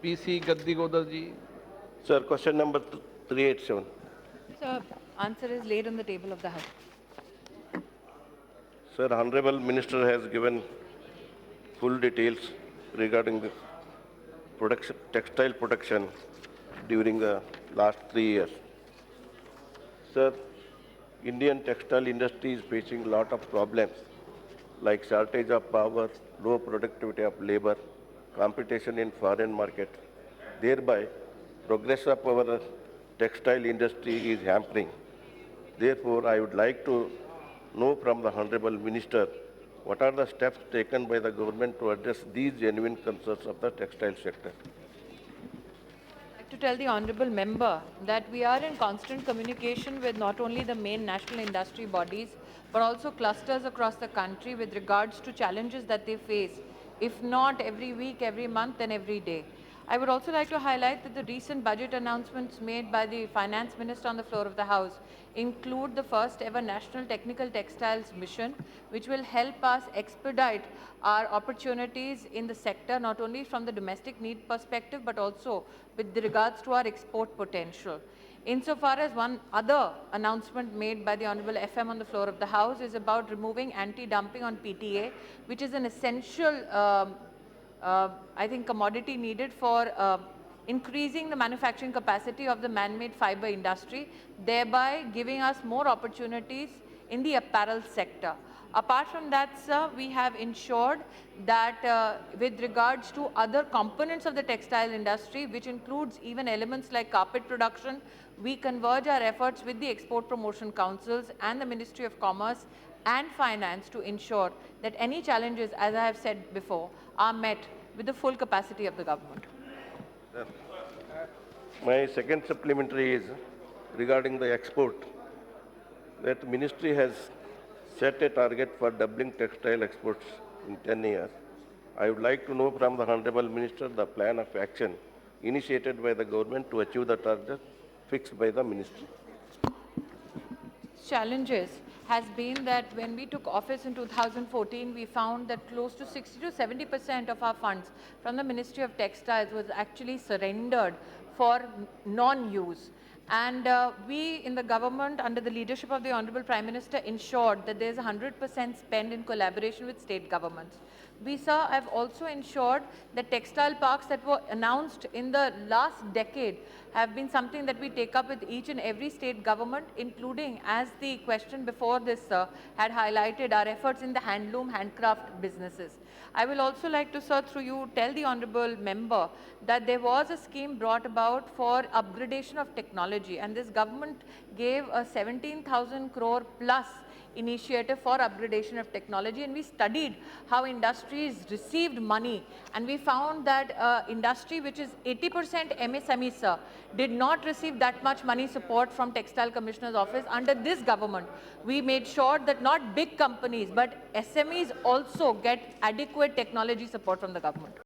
PC Gaddigodar ji. Sir, question number 387. So, answer is laid on the table of the House. Sir, Honorable Minister has given full details regarding the production, textile production during the last 3 years. Sir, Indian textile industry is facing a lot of problems like shortage of power, low productivity of labor, competition in foreign market. Thereby, progress of our textile industry is hampering. Therefore, I would like to know from the Honorable Minister what are the steps taken by the government to address these genuine concerns of the textile sector. I'd like to tell the honourable member that we are in constant communication with not only the main national industry bodies, but also clusters across the country with regards to challenges that they face, if not every week, every month, then every day. I would also like to highlight that the recent budget announcements made by the Finance Minister on the floor of the House include the first ever National Technical Textiles Mission, which will help us expedite our opportunities in the sector, not only from the domestic need perspective, but also with regards to our export potential. Insofar as one other announcement made by the Honorable FM on the floor of the House is about removing anti-dumping on PTA, which is an essential I think, commodity needed for increasing the manufacturing capacity of the man-made fiber industry, thereby giving us more opportunities in the apparel sector. Apart from that, sir, we have ensured that with regards to other components of the textile industry, which includes even elements like carpet production, we converge our efforts with the Export Promotion Councils and the Ministry of Commerce and Finance to ensure that any challenges, as I have said before, are met with the full capacity of the government. My second supplementary is regarding the export. That ministry has set a target for doubling textile exports in 10 years. I would like to know from the Honorable Minister the plan of action initiated by the government to achieve the target fixed by the ministry. Challenges has been that when we took office in 2014, we found that close to 60 to 70% of our funds from the Ministry of Textiles was actually surrendered for non-use. And we in the government, under the leadership of the Honorable Prime Minister, ensured that there is 100% spend in collaboration with state governments. We, sir, have also ensured that textile parks that were announced in the last decade have been something that we take up with each and every state government, including, as the question before this, sir, had highlighted, our efforts in the handloom, handcraft businesses. I will also like to, sir, through you, tell the honourable member that there was a scheme brought about for upgradation of technology, and this government gave a 17,000 crore plus initiative for upgradation of technology, and we studied how industries received money, and we found that industry which is 80% MSME, sir, did not receive that much money support from Textile Commissioner's office. Under this government, we made sure that not big companies but SMEs also get adequate technology support from the government.